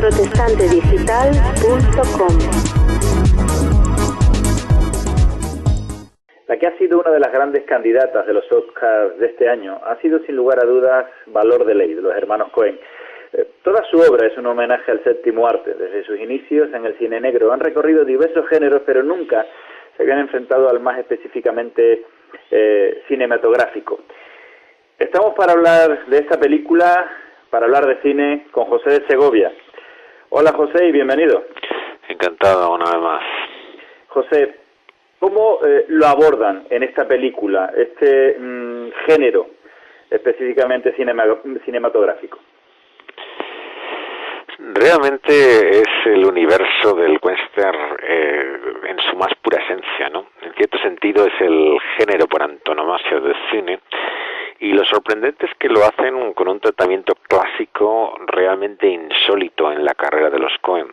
protestantedigital.com. La que ha sido una de las grandes candidatas de los Oscars de este año ha sido sin lugar a dudas Valor de Ley, de los hermanos Coen. Toda su obra es un homenaje al séptimo arte. Desde sus inicios en el cine negro han recorrido diversos géneros, pero nunca se habían enfrentado al más específicamente cinematográfico. Estamos para hablar de esta película, para hablar de cine, con José de Segovia. Hola José y bienvenido. Encantado una vez más. José, ¿cómo lo abordan en esta película, este género específicamente cinematográfico? Realmente es el universo del western en su más pura esencia, ¿no? En cierto sentido es el género por antonomasia del cine, y lo sorprendente es que lo hacen con un tratamiento clásico realmente insólito en la carrera de los Coen,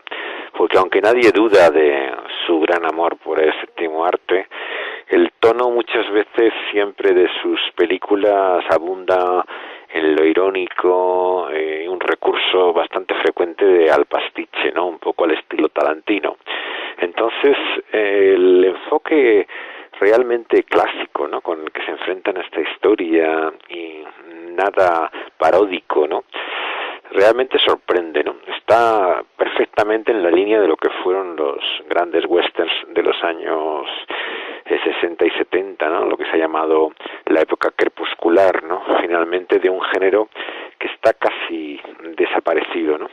porque aunque nadie duda de su gran amor por el séptimo arte, el tono muchas veces siempre de sus películas abunda en lo irónico, un recurso bastante frecuente al pastiche, ¿no? Un poco al estilo Tarantino. Entonces, el enfoque realmente clásico, ¿no?, con el que se enfrentan a esta historia y nada paródico, ¿no?, realmente sorprende, ¿no? Está perfectamente en la línea de lo que fueron los grandes westerns de los años 60 y 70, ¿no?, lo que se ha llamado la época crepuscular, ¿no?, finalmente de un género que está casi desaparecido, ¿no?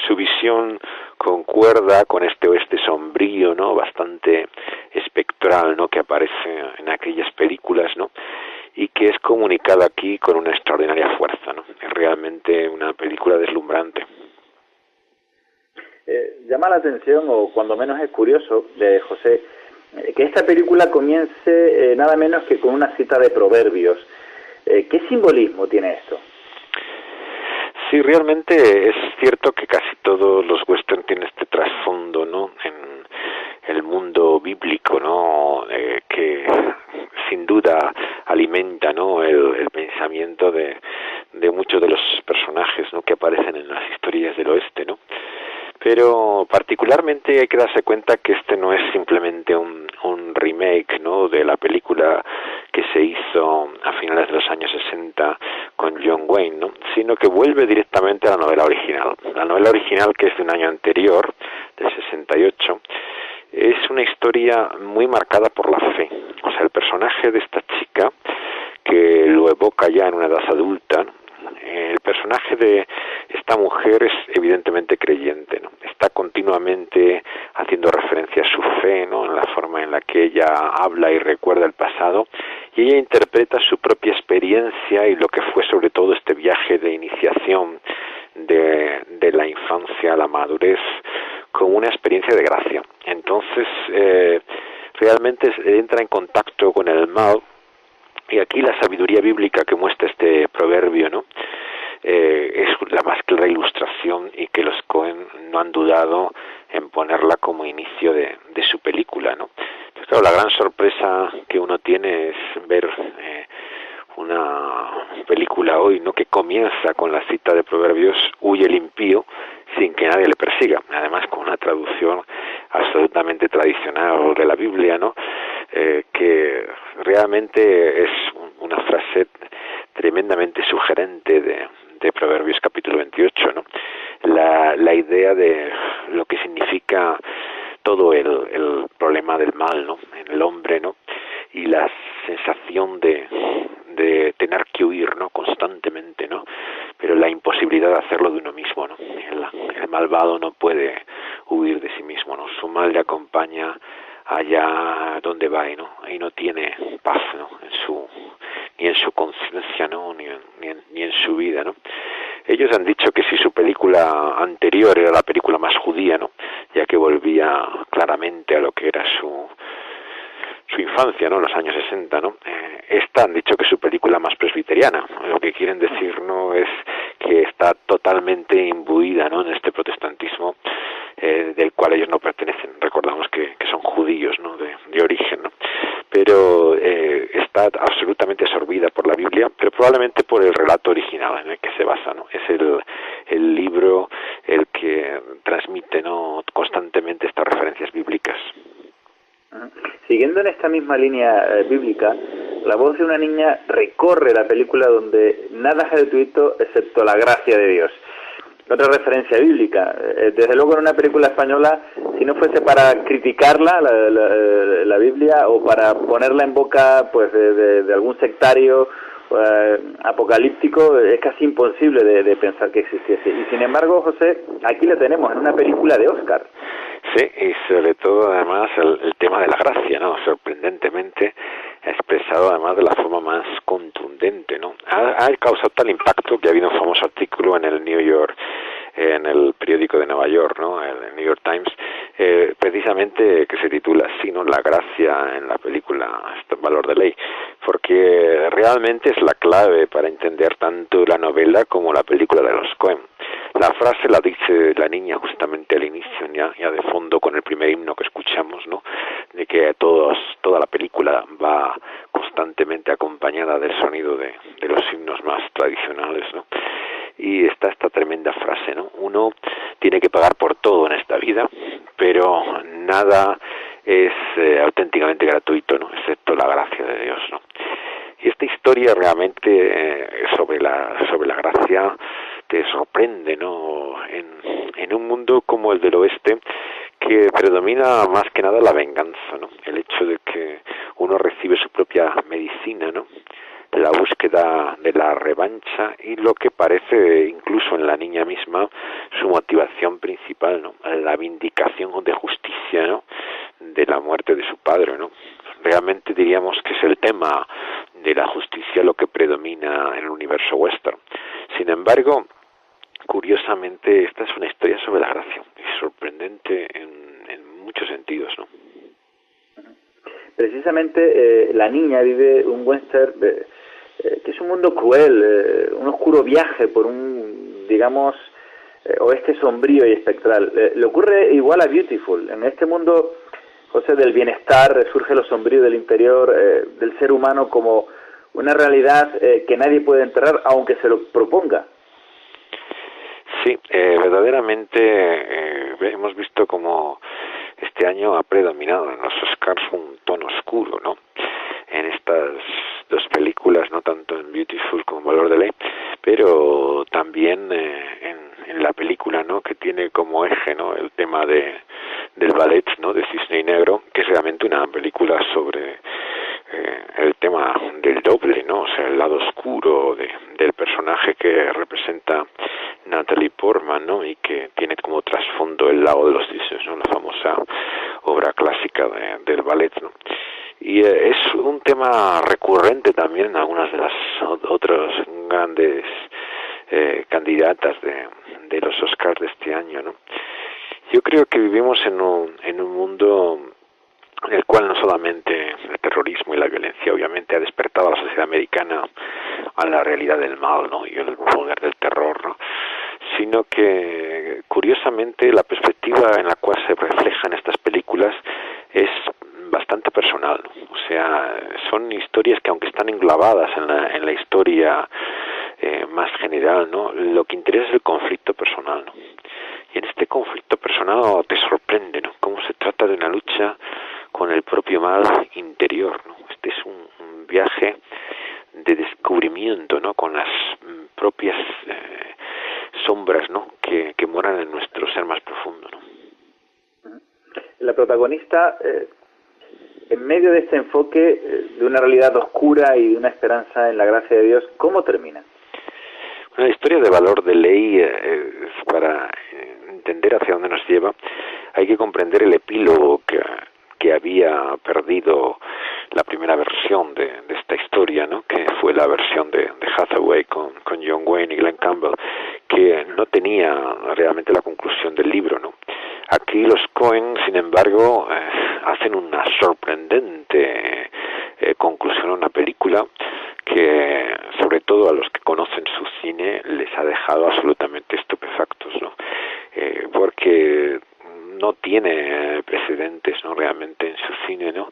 Su visión concuerda con este oeste sombrío, ¿no?, bastante espectral, ¿no?, que aparece en aquellas películas, ¿no?, y que es comunicada aquí con una extraordinaria fuerza, ¿no? Es realmente una película deslumbrante. Llama la atención, o cuando menos es curioso, José, que esta película comience nada menos que con una cita de Proverbios. ¿Qué simbolismo tiene esto? Sí, realmente es cierto que casi todos los western tienen este trasfondo, ¿no?, en el mundo bíblico, ¿no?, que sin duda alimenta, ¿no?, el pensamiento de muchos de los personajes, ¿no?, que aparecen en las historias del oeste, ¿no? Pero particularmente hay que darse cuenta que este no es simplemente un remake, ¿no?, de la película que se hizo a finales de los años 60 con John Wayne, ¿no?, sino que vuelve directamente a la novela original. La novela original, que es de un año anterior, del 68, es una historia muy marcada por la fe. O sea, el personaje de esta chica, que lo evoca ya en una edad adulta, el personaje de esta mujer es evidentemente creyente, ¿no? Está continuamente haciendo referencia a su fe, ¿no?, en la forma en la que ella habla y recuerda el pasado, y ella interpreta su propia experiencia y lo que fue sobre todo este viaje de iniciación de la infancia a la madurez como una experiencia de gracia. Entonces, realmente entra en contacto con el mal. Y aquí la sabiduría bíblica que muestra este proverbio, ¿no?, es la más clara ilustración, y que los Coen no han dudado en ponerla como inicio de su película, ¿no? Entonces, claro, la gran sorpresa que uno tiene es ver una película hoy, ¿no?, que comienza con la cita de Proverbios: huye el impío sin que nadie le persiga, además con una traducción absolutamente tradicional de la Biblia, ¿no?, que realmente es una frase tremendamente sugerente de Proverbios capítulo 28, ¿no? La idea de lo que significa todo el problema del mal, ¿no?, en el hombre, ¿no?, y la sensación de tener que huir, ¿no?, constantemente, ¿no?, pero la imposibilidad de hacerlo de uno mismo, ¿no? El malvado no puede huir de sí mismo, ¿no? Su mal le acompaña allá donde va, ¿no? Y no tiene paz, ¿no?, ni en su conciencia, ¿no?, ni en su vida, ¿no? Ellos han dicho que si su película anterior era la película más judía, ¿no?, ya que volvía claramente a lo que era su infancia, ¿no?, en los años 60, ¿no?, esta han dicho que es su película más presbiteriana. Lo que quieren decir, ¿no?, es que está totalmente imbuida, ¿no?, en este protestantismo del cual ellos no pertenecen. Recordamos que son judíos, ¿no?, de origen, ¿no?, pero está absolutamente absorbida por la Biblia, pero probablemente por el relato original en el que se basa, ¿no? Es el libro el que que transmite, ¿no?, constantemente estas referencias bíblicas. Siguiendo en esta misma línea bíblica, la voz de una niña recorre la película donde nada es gratuito excepto la gracia de Dios. Otra referencia bíblica. Desde luego en una película española, si no fuese para criticarla, la Biblia, o para ponerla en boca pues de algún sectario apocalíptico, es casi imposible de pensar que existiese. Y sin embargo, José, aquí la tenemos en una película de Oscar. Sí, y sobre todo además el tema de la gracia, ¿no? Sorprendentemente expresado además de la forma más contundente, ¿no? Ha causado tal impacto que ha habido un famoso artículo en el New York, en el periódico de Nueva York, ¿no?, el New York Times, precisamente que se titula así, ¿no?, La gracia en la película Valor de Ley, porque realmente es la clave para entender tanto la novela como la película de los Coen. La frase la dice la niña justamente al inicio, ya de fondo, con el primer himno que escuchamos, ¿no?, de que toda la película va constantemente acompañada del sonido de los himnos más tradicionales, ¿no? Y está esta tremenda frase, ¿no? Uno tiene que pagar por todo en esta vida, pero nada es auténticamente gratuito, ¿no?, excepto la gracia de Dios, ¿no? Y esta historia realmente sobre la gracia te sorprende, ¿no?, en un mundo como el del oeste, que predomina más que nada la venganza, ¿no? El hecho de que uno recibe su propia medicina, ¿no?, la búsqueda de la revancha, y lo que parece incluso en la niña misma su motivación principal, ¿no?, la vindicación de justicia, ¿no?, de la muerte de su padre, ¿no? Realmente diríamos que es el tema de la justicia lo que predomina en el universo western. Sin embargo, curiosamente, esta es una historia sobre la gracia, y sorprendente en muchos sentidos, ¿no? Precisamente la niña vive un western que es un mundo cruel, un oscuro viaje por un, digamos, oeste sombrío y espectral. Le ocurre igual a Beautiful. En este mundo, José, del bienestar, surge lo sombrío del interior del ser humano como una realidad que nadie puede enterrar aunque se lo proponga. Sí, verdaderamente hemos visto como este año ha predominado en los Oscars un tono oscuro, ¿no?, en estas dos películas, no tanto en Beautiful como Valor de Ley, pero también en la película, ¿no?, que tiene como eje, ¿no?, el tema del ballet, ¿no?, de Cisne y Negro, que es realmente una película sobre el tema del doble, ¿no?, o sea, el lado oscuro del personaje que representa Natalie Portman, ¿no?, y que tiene como trasfondo el lago de los cisnes, ¿no?, la famosa obra clásica del ballet, ¿no? Y es un tema recurrente también en algunas de las otras grandes candidatas de los Oscars de este año, ¿no? Yo creo que vivimos en un mundo en el cual no solamente el terrorismo y la violencia obviamente ha despertado a la sociedad americana a la realidad del mal, ¿no?, y el poder del terror, ¿no?, sino que curiosamente la perspectiva en la cual se reflejan estas películas es bastante personal, ¿no? O sea, son historias que, aunque están englobadas en la historia más general, ¿no?, lo que interesa es el conflicto personal, ¿no? Y en este conflicto personal te sorprende, ¿no?, cómo se trata de una lucha con el propio mal interior, ¿no? Este es un viaje de descubrimiento, ¿no?, con las propias sombras, ¿no?, que moran en nuestro ser más profundo, ¿no? La protagonista, en medio de este enfoque de una realidad oscura y de una esperanza en la gracia de Dios, ¿cómo termina? Una historia de Valor de Ley, para entender hacia dónde nos lleva, hay que comprender el epílogo que había perdido la primera versión de esta historia, ¿no?, que fue la versión de Hathaway con John Wayne y Glenn Campbell, que no tenía realmente la conclusión del libro, ¿no? Aquí los Coen, sin embargo, hacen una sorprendente conclusión a una película que, sobre todo a los que conocen su cine, les ha dejado absolutamente estupefactos, ¿no? Porque no tiene precedentes, ¿no?, realmente en su cine, ¿no?,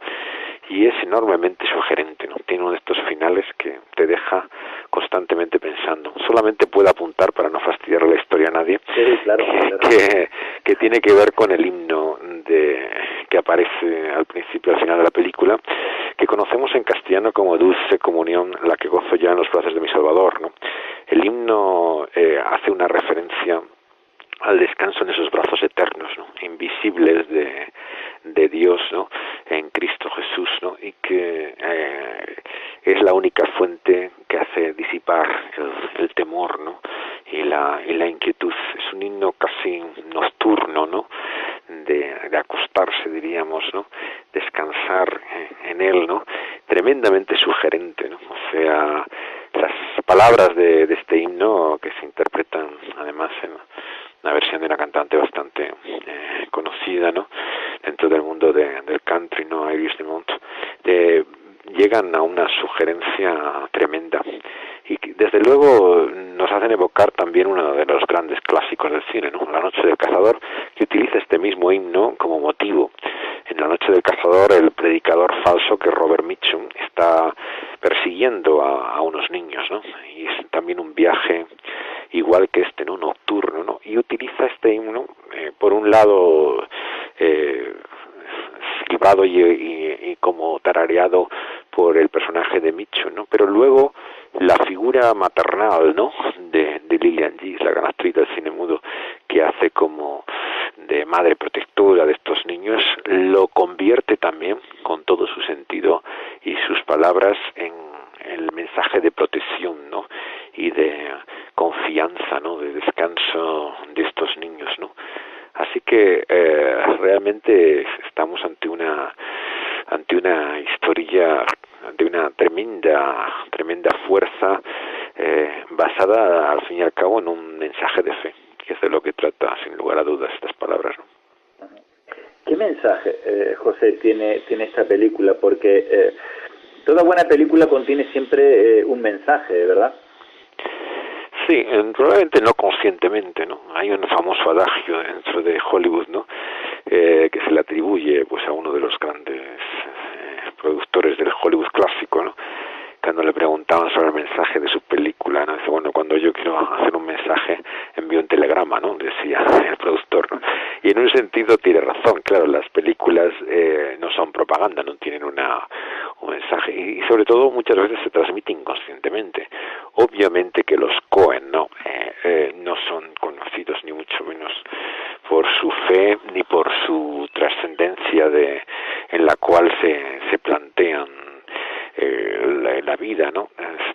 y es enormemente sugerente, ¿no? Tiene uno de estos finales que te deja constantemente pensando. Solamente puedo apuntar, para no fastidiar la historia spoilería a nadie, sí, claro, que tiene que ver con el himno que aparece al principio y al final de la película, que conocemos en castellano como Dulce Comunión, la que gozo ya en los brazos de mi Salvador, ¿no? El himno hace una referencia al descanso en esos brazos eternos, ¿no? Invisibles de Dios, ¿no? En Cristo Jesús, ¿no? Y que es la única fuente que hace disipar el temor, ¿no? Y la inquietud. Es un himno casi nocturno, ¿no? De acostarse, diríamos, ¿no? Descansar en él, ¿no? Tremendamente sugerente, ¿no? O sea, las palabras de este himno, que se interpretan además en una versión de una cantante bastante conocida, ¿no? Dentro del mundo del country, ¿no? Iris DeMont, llegan a una sugerencia tremenda y desde luego nos hacen evocar también uno de los grandes clásicos del cine, ¿no? La Noche del Cazador, que utiliza este mismo himno como motivo. En La Noche del Cazador, el predicador falso, que es Robert Mitchum, está persiguiendo a unos niños, ¿no? Y es también un viaje igual que este, ¿no? Nocturno, ¿no? Y utiliza este himno, por un lado, silbado y como tarareado por el personaje de Mitchum, ¿no? Pero luego la figura maternal, ¿no? de Lillian Gish, la gran actriz del cine mudo, que hace como de madre protectora de estos niños, lo convierte también con todo su sentido y sus palabras en el mensaje de protección, ¿no? Y de confianza, ¿no? De descanso de estos niños, ¿no? Así que realmente estamos ante una historia de una tremenda fuerza, basada al fin y al cabo en un mensaje de fe, que es de lo que trata sin lugar a dudas estas palabras, ¿no? ¿Qué mensaje, José, tiene esta película? Porque toda buena película contiene siempre un mensaje, ¿verdad? Sí, probablemente no conscientemente, ¿no? Hay un famoso adagio dentro de Hollywood, ¿no? Que se le atribuye pues a uno de los grandes productores del Hollywood clásico, ¿no? Cuando le preguntaban sobre el mensaje de su película, ¿no? Dice, bueno, cuando yo quiero hacer un mensaje, envío un telegrama, ¿no? Decía el productor, ¿no? Y en un sentido tiene razón, claro, las películas no son propaganda, no tienen un mensaje, y sobre todo muchas veces se transmite inconscientemente. Obviamente que los Coen no son conocidos ni mucho menos por su fe ni por su trascendencia en la cual se plantean la vida, ¿no?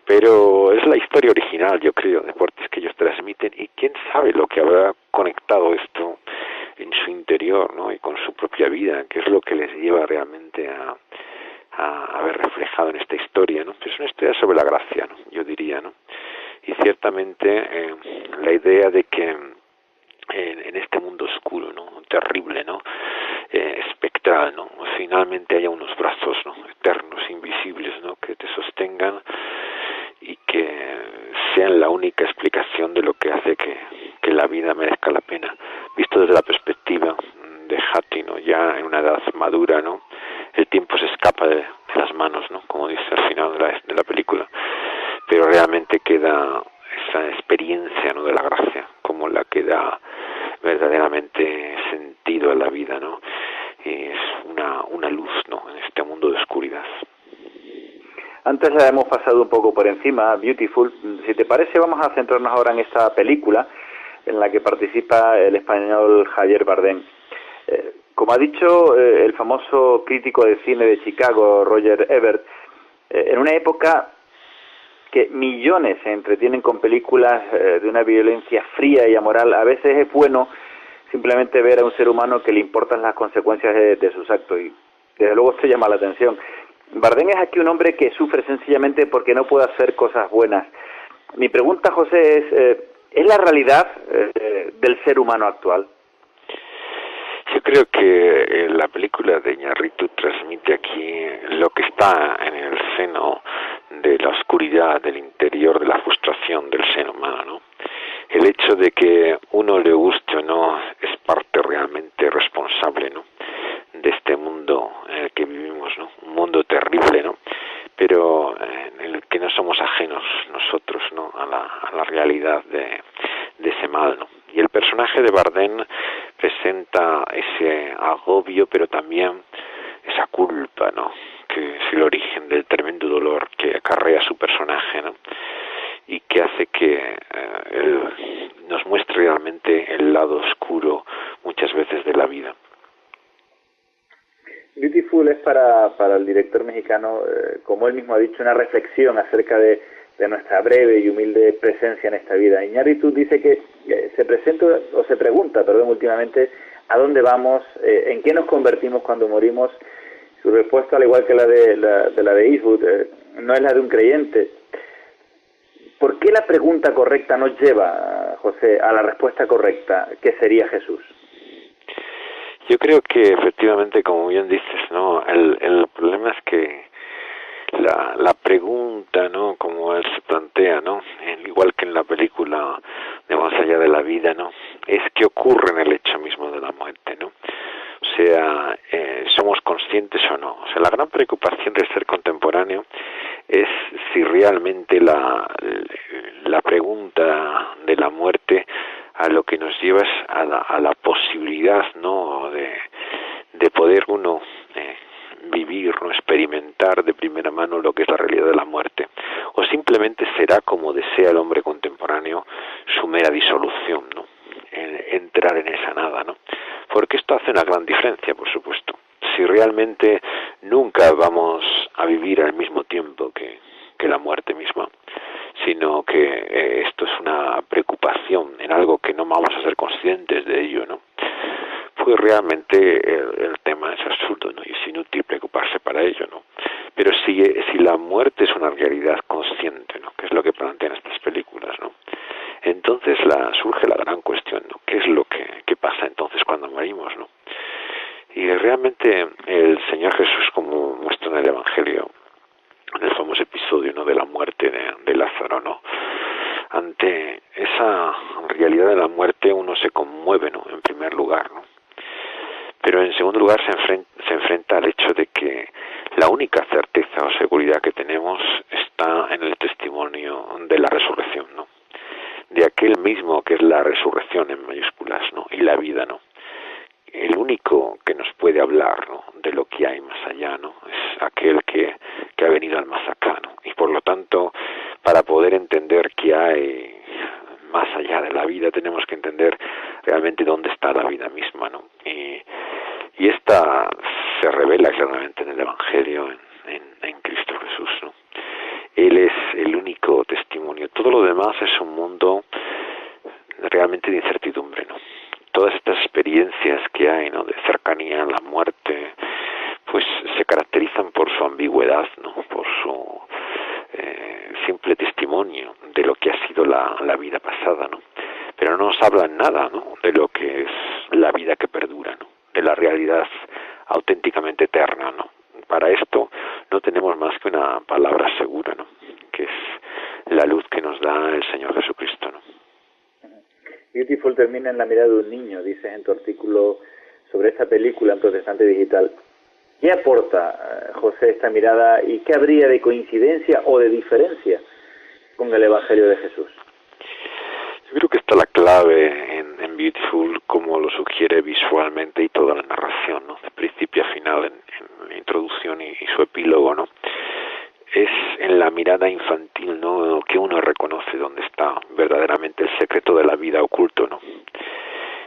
Pero es la historia original, yo creo, de deportes que ellos transmiten, y quién sabe lo que habrá conectado esto en su interior, ¿no? Y con su propia vida, que es lo que les lleva realmente a haber reflejado en esta historia, ¿no? Es una historia sobre la gracia, ¿no? Yo diría, ¿no? Y ciertamente la idea de que en este mundo oscuro, ¿no? Terrible, ¿no? Espectral, ¿no? Finalmente haya unos brazos, ¿no? Eternos, invisibles, ¿no? Que te sostengan y que sean la única explicación de lo que hace que la vida merezca la pena. Visto desde la perspectiva de Hattie, ¿no? Ya en una edad madura, ¿no? El tiempo se escapa de las manos, ¿no? Como dice al final de la película, pero realmente queda esa experiencia, ¿no? De la gracia, como la que da verdaderamente sentido a la vida, ¿no? Es una luz, ¿no? En este mundo de oscuridad. Antes la hemos pasado un poco por encima, Beautiful. Si te parece, vamos a centrarnos ahora en esta película en la que participa el español Javier Bardem. Como ha dicho el famoso crítico de cine de Chicago, Roger Ebert, en una época que millones se entretienen con películas de una violencia fría y amoral, a veces es bueno simplemente ver a un ser humano que le importan las consecuencias de sus actos, y desde luego esto llama la atención. Bardem es aquí un hombre que sufre sencillamente porque no puede hacer cosas buenas. Mi pregunta, José, ¿es la realidad del ser humano actual? Yo creo que la película de Iñárritu transmite aquí lo que está en el seno de la oscuridad, del interior, de la frustración del ser humano, ¿no? El hecho de que uno le guste o no es parte realmente responsable, ¿no? De este mundo en el que vivimos, ¿no? Un mundo terrible, ¿no? Pero en el que no somos ajenos nosotros, ¿no? A la realidad de ese mal, ¿no? Y el personaje de Bardem presenta ese agobio, pero también esa culpa, ¿no? Que es el origen del tremendo dolor que acarrea su personaje, ¿no? Y que hace que él nos muestre realmente el lado oscuro muchas veces de la vida. Beautiful es para el director mexicano, como él mismo ha dicho, una reflexión acerca de nuestra breve y humilde presencia en esta vida. Iñárritu dice que se pregunta últimamente a dónde vamos, en qué nos convertimos cuando morimos. Su respuesta, al igual que la de Eastwood, no es la de un creyente. ¿Por qué la pregunta correcta nos lleva, José, a la respuesta correcta, que sería Jesús? Yo creo que efectivamente, como bien dices, ¿no? El problema es que la pregunta, ¿no? Como él se plantea, ¿no? Igual que en la película de Más allá de la vida, ¿no? Es qué ocurre en el hecho mismo de la muerte, ¿no? O sea, ¿somos conscientes o no? O sea, la gran preocupación del ser contemporáneo es si realmente la pregunta de la muerte a lo que nos lleva es a la posibilidad, ¿no? de poder uno vivir, ¿no? Experimentar de primera mano lo que es la realidad de la muerte, o simplemente será, como desea el hombre contemporáneo, su mera disolución, ¿no? Entrar en esa nada, ¿no? Porque esto hace una gran diferencia, por supuesto. Si realmente nunca vamos a vivir al mismo tiempo que la muerte misma, sino que esto es una preocupación en algo que no vamos a ser conscientes de ello, ¿no? Pues realmente el tema es absurdo, ¿no? Y es inútil preocuparse para ello, ¿no? Pero si la muerte es una realidad consciente, ¿no? Que es lo que plantean estas películas, ¿no? Entonces surge la gran cuestión, ¿no? ¿Qué es lo que pasa entonces cuando morimos, ¿no? Y realmente el Señor Jesús, como muestra en el Evangelio, en el famoso episodio, ¿no? De la muerte de Lázaro, ¿no? Ante esa realidad de la muerte uno se conmueve, ¿no? En primer lugar, ¿no? Pero en segundo lugar se enfrenta al hecho de que la única certeza o seguridad que tenemos está en el testimonio de la resurrección, ¿no? De aquel mismo que es la resurrección en mayúsculas, ¿no? Y la vida, ¿no? El único que nos puede hablar, ¿no? De lo que hay más allá, ¿no? Es aquel que ha venido al más acá, ¿no? Y por lo tanto, para poder entender qué hay más allá de la vida, tenemos que entender realmente dónde está la vida misma, ¿no? Y esta se revela claramente en el Evangelio, en Cristo Jesús, ¿no? Él es el único testimonio. Todo lo demás es un mundo realmente de incertidumbre, ¿no? Todas estas experiencias que hay, ¿no? De cercanía a la muerte, pues se caracterizan por su ambigüedad, ¿no? Por su simple testimonio de lo que ha sido la vida pasada, ¿no? Pero no nos hablan nada, ¿no? De lo que es la vida que perdura, ¿no? De la realidad auténticamente eterna, ¿no? Para esto no tenemos más que una palabra segura, ¿no? Que es la luz que nos da el Señor Jesucristo, ¿no? Beautiful termina en la mirada de un niño, dices en tu artículo sobre esta película en Protestante Digital. ¿Qué aporta, José, esta mirada y qué habría de coincidencia o de diferencia con el Evangelio de Jesús? Yo creo que está la clave en Beautiful, como lo sugiere visualmente y toda la narración, ¿no? De principio a final, en la introducción y su epílogo, ¿no? Es en la mirada infantil, ¿no? Que uno reconoce dónde está verdaderamente el secreto de la vida oculto, ¿no?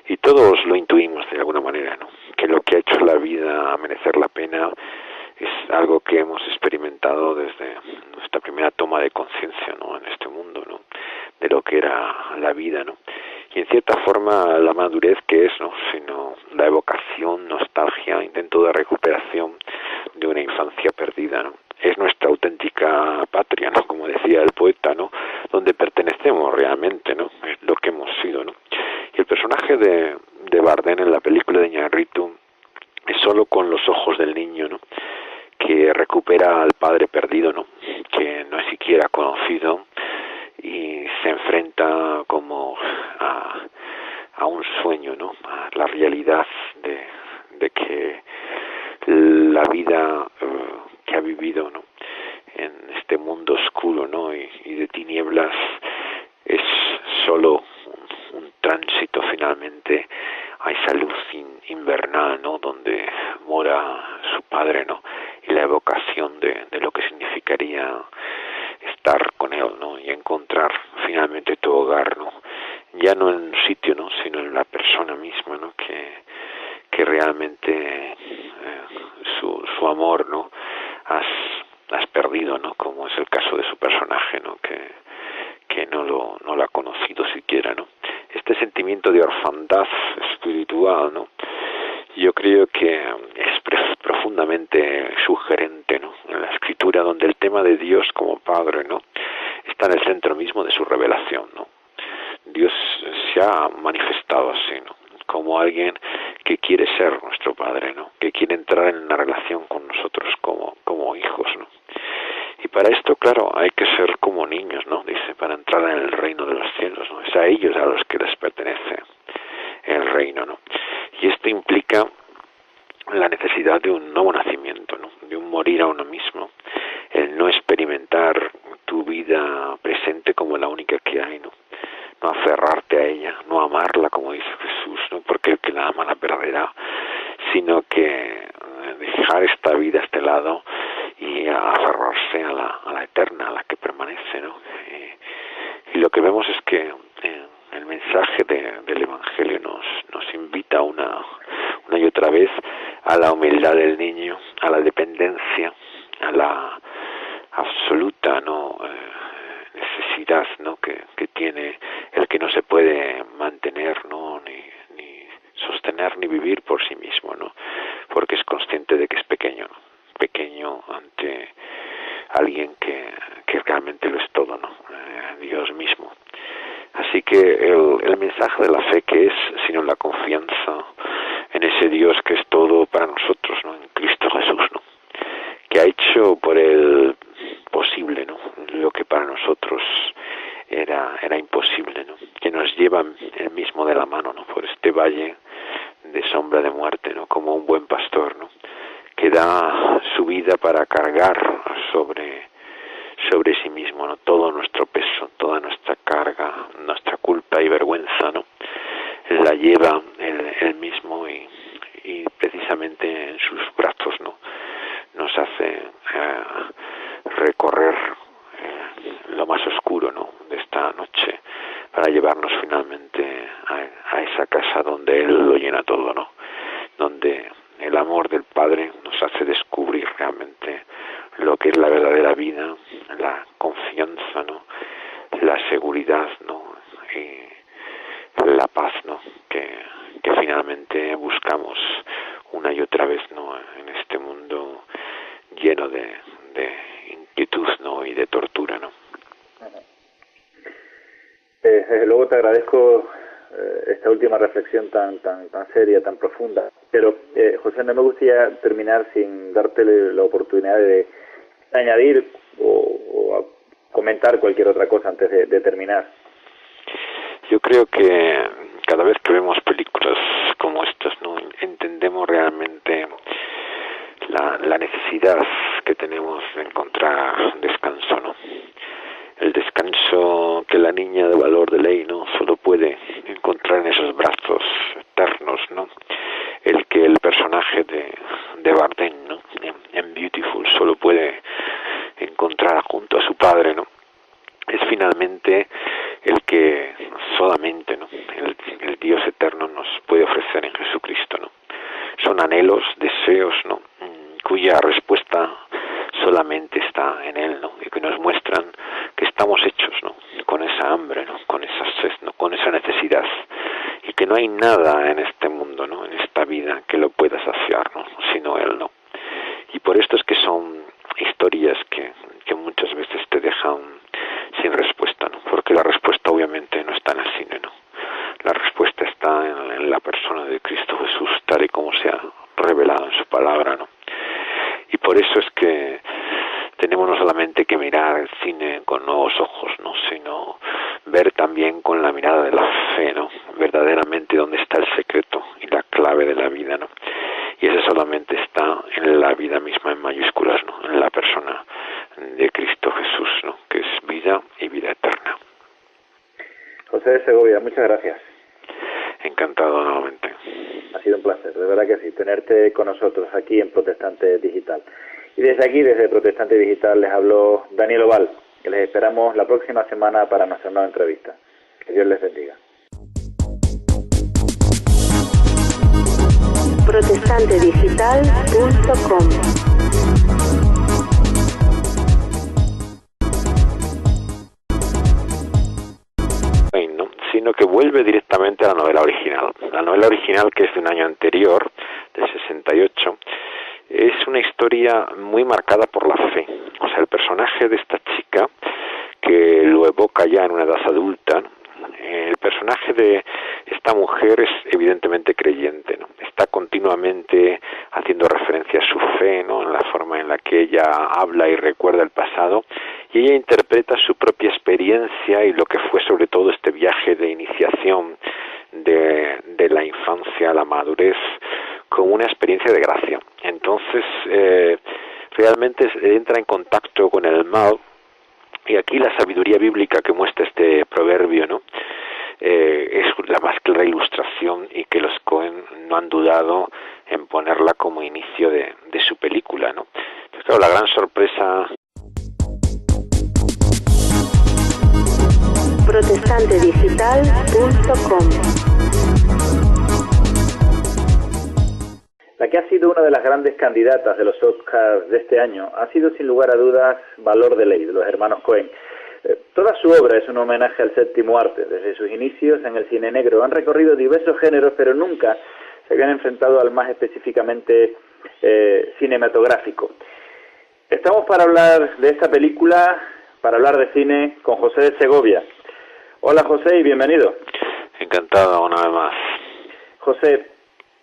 Y todos lo intuimos de alguna manera, ¿no? Que lo que ha hecho la vida merecer la pena es algo que hemos experimentado desde nuestra primera toma de conciencia, ¿no? En este mundo, ¿no? De lo que era la vida, ¿no? Y en cierta forma la madurez que es, ¿no? Sino la evocación, nostalgia, intento de recuperación de una infancia perdida, ¿no? Es nuestra auténtica patria, ¿no? Como decía el poeta, ¿no? Donde pertenecemos realmente, ¿no? Es lo que hemos sido, ¿no? Y el personaje de Bardem en la película de Iñárritu es solo con los ojos del niño, ¿no? Que recupera al padre perdido, ¿no? Que no es siquiera conocido y se enfrenta como a un sueño, ¿no? A la realidad de que la vida que ha vivido, ¿no? En este mundo oscuro, ¿no? Y de tinieblas es solo finalmente a esa luz invernal, ¿no? Donde mora su Padre, ¿no? Y la evocación de lo que significaría estar con Él, ¿no? Y encontrar finalmente tu hogar, ¿no? Ya no en un sitio, ¿no? Sino en la persona misma, ¿no? Que realmente su amor, ¿no? Has perdido, ¿no? Como es el caso de su personaje, ¿no? Que no lo ha conocido siquiera, ¿no? Este sentimiento de orfandad espiritual, ¿no? Yo creo que es profundamente sugerente, ¿no? En la Escritura, donde el tema de Dios como Padre, ¿no? Está en el centro mismo de su revelación, ¿no? Dios se ha manifestado así, ¿no? Como alguien que quiere ser nuestro Padre, ¿no? Que quiere entrar en una relación con nosotros como hijos, ¿no? Y para esto, claro, hay que ser como niños, ¿no? Dice, para entrar en el reino de los cielos, ¿no? Es a ellos a los que les pertenece el reino, ¿no? Y esto implica la necesidad de un nuevo nacimiento, ¿no? De un morir a uno mismo, el no experimentar tu vida presente como la única que hay, ¿no? No aferrarte a ella, no amarla como dice Jesús, ¿no? Porque el que la ama la perderá, sino que dejar esta vida a este lado y aferrarse a la eterna, a la que permanece, ¿no? Y lo que vemos es que el mensaje del Evangelio nos invita una y otra vez a la humildad del niño, a la dependencia, a la absoluta necesidad, ¿no? que tiene el que no se puede mantener, ¿no? ni sostener ni vivir por sí mismo, ¿no? Porque es consciente de que es pequeño, ¿no? Pequeño ante alguien que realmente lo es todo, ¿no? Dios mismo. Así que el mensaje de la fe, que es sino la confianza en ese Dios que es todo para nosotros, ¿no? En Cristo Jesús, ¿no? Que ha hecho por él posible, ¿no? Lo que para nosotros era imposible, ¿no? Que nos lleva él mismo de la mano, ¿no? Por este valle de sombra de muerte, ¿no? Como un buen pastor, ¿no? Que da su vida para cargar sobre sí mismo, ¿no? Todo nuestro peso, toda nuestra carga, nuestra culpa y vergüenza, ¿no? La lleva él mismo y precisamente en sus brazos, ¿no? Nos hace recorrer lo más oscuro, ¿no? De esta noche para llevarnos finalmente a esa casa donde Él lo llena todo, ¿no? Donde el amor del Padre nos hace descubrir realmente lo que es la verdadera vida, la confianza, ¿no? La seguridad, ¿no? Y la paz, ¿no? Que finalmente buscamos una y otra vez, ¿no? En este mundo lleno de inquietud, ¿no? Y de tortura, ¿no? Desde luego te agradezco esta última reflexión tan seria, tan profunda. Pero, José, no me gustaría terminar sin darte la oportunidad de añadir o comentar cualquier otra cosa antes de terminar. Yo creo que cada vez que vemos películas como estas, ¿no? Entendemos realmente la necesidad que tenemos de encontrar descanso, ¿no? El descanso que la niña de valor de ley, ¿no? Solo puede encontrar en esos brazos eternos, ¿no? El que el personaje de Bardem, ¿no? En Beautiful solo puede encontrar junto a su padre, ¿no? Es finalmente el que solamente, ¿no? El Dios eterno nos puede ofrecer en Jesucristo, ¿no? Son anhelos, deseos, ¿no? Cuya respuesta solamente está en Él, ¿no? Y que nos muestran que estamos hechos, ¿no? Con esa hambre, ¿no? Con esa sed, ¿no? Con esa necesidad, y que no hay nada en este mundo, ¿no? En esta vida que lo pueda saciar, ¿no? Sino Él, ¿no? Y por esto es que son historias que muchas veces te dejan sin respuesta, ¿no? Porque la respuesta obviamente no está en el cine, ¿no? La respuesta está en la persona de Cristo Jesús, tal y como se ha revelado en su palabra, ¿no? Y por eso es que tenemos no solamente que mirar el cine con nuevos ojos, ¿no? Sino ver también con la mirada de la fe, ¿no? Verdaderamente dónde está el secreto y la clave de la vida, ¿no? Y eso solamente está en la vida misma en mayúsculas, ¿no? En la persona de Cristo Jesús, ¿no? Que es vida y vida eterna. José de Segovia, muchas gracias. Encantado nuevamente. Ha sido un placer, de verdad que sí, tenerte con nosotros aquí en Protestante Digital. Y desde aquí, desde Protestante Digital, les habló Daniel Oval, que les esperamos la próxima semana para nuestra nueva entrevista. Que Dios les bendiga. protestantedigital.com ¿no? Sino que vuelve directamente a la novela original. La novela original, que es de un año anterior, del 68, es una historia muy marcada por la fe. O sea, el personaje de esta chica, que lo evoca ya en una edad adulta, el personaje de esta mujer es evidentemente creyente, ¿no? Está continuamente haciendo referencia a su fe, ¿no? En la forma en la que ella habla y recuerda el pasado, y ella interpreta su propia experiencia y lo que fue sobre todo este viaje de iniciación de la infancia a la madurez como una experiencia de gracia. Entonces realmente entra en contacto con el mal. Y aquí la sabiduría bíblica que muestra este proverbio, ¿no? Es la más clara ilustración, y que los Cohen no han dudado en ponerla como inicio de su película, ¿no? Entonces, claro, la gran sorpresa... protestantedigital.com La que ha sido una de las grandes candidatas de los Oscars de este año ha sido sin lugar a dudas Valor de Ley, de los hermanos Cohen. Toda su obra es un homenaje al séptimo arte. Desde sus inicios en el cine negro han recorrido diversos géneros, pero nunca se habían enfrentado al más específicamente cinematográfico. Estamos para hablar de esta película, para hablar de cine, con José de Segovia. Hola José y bienvenido. Encantado una vez más. José,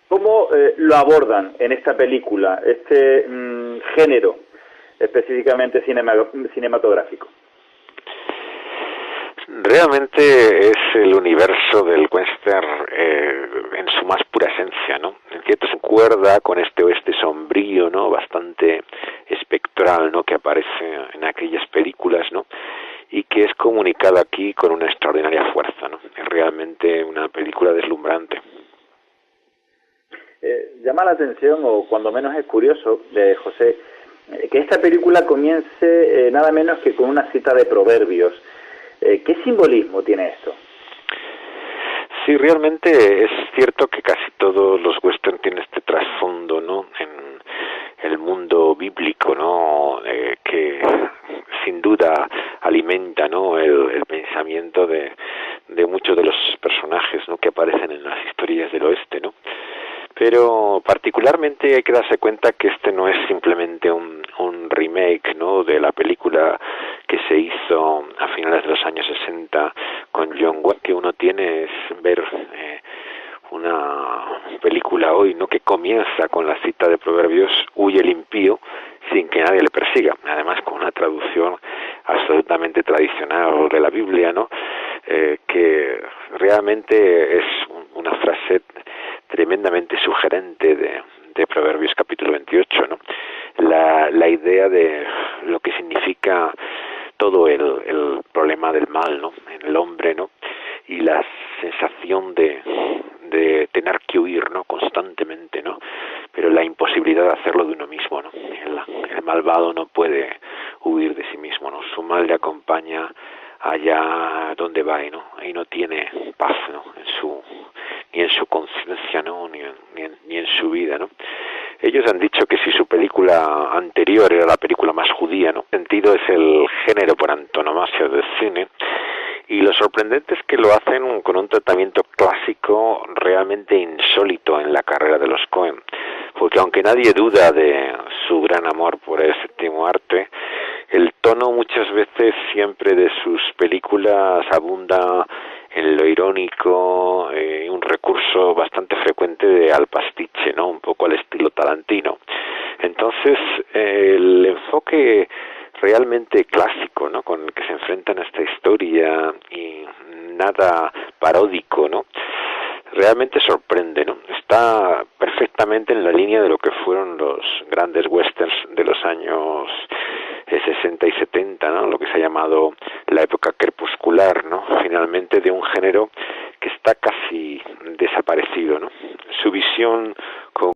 ¿cómo lo abordan en esta película, este género específicamente cinematográfico? Realmente es el universo del western en su más pura esencia, ¿no? En cierto se concuerda con este oeste sombrío, ¿no? Bastante espectral, ¿no? Que aparece en aquellas películas, ¿no? Y que es comunicada aquí con una extraordinaria fuerza, ¿no? Es realmente una película deslumbrante. Llama la atención, o cuando menos es curioso, José, que esta película comience nada menos que con una cita de Proverbios. ¿Qué simbolismo tiene esto? Sí, realmente es cierto que casi todos los western tienen este trasfondo, ¿no? En el mundo bíblico, ¿no? Que sin duda alimenta, ¿no? El pensamiento de muchos de los personajes, ¿no? Que aparecen en las historias del oeste, ¿no? Pero particularmente hay que darse cuenta que este no es simplemente un remake, ¿no? De la película que se hizo a finales de los años 60 con John Wayne. Que uno tiene es ver una película hoy, ¿no? Que comienza con la cita de Proverbios: huye el impío sin que nadie le persiga. Además con una traducción absolutamente tradicional de la Biblia, ¿no? Que realmente es una frase tremendamente sugerente de Proverbios capítulo 28, ¿no? La idea de lo que significa todo el problema del mal, ¿no? En el hombre, ¿no? Y la sensación de tener que huir, ¿no? Constantemente, ¿no? Pero la imposibilidad de hacerlo de uno mismo, ¿no? El malvado no puede huir de sí mismo, ¿no? Su mal le acompaña allá donde va, ¿no? Ahí no tiene paz, ¿no? Ni en su conciencia, ¿no? Ni en su vida, ¿no? Ellos han dicho que si su película anterior era la película más judía, ¿no? En sentido es el género por antonomasia del cine, y lo sorprendente es que lo hacen con un tratamiento clásico realmente insólito en la carrera de los Cohen, porque aunque nadie duda de su gran amor por el séptimo arte, el tono muchas veces siempre de sus películas abunda en lo irónico, un recurso bastante frecuente al pastiche, ¿no? Un poco al estilo Tarantino. Entonces, el enfoque realmente clásico, ¿no? Con el que se enfrentan a esta historia, y nada paródico, ¿no? Realmente sorprende, ¿no? Está perfectamente en la línea de lo que fueron los grandes westerns de los años 60 y 70, ¿no? Lo que se ha llamado la época crepuscular, ¿no? Finalmente de un género que está está casi desaparecido, ¿no? Su visión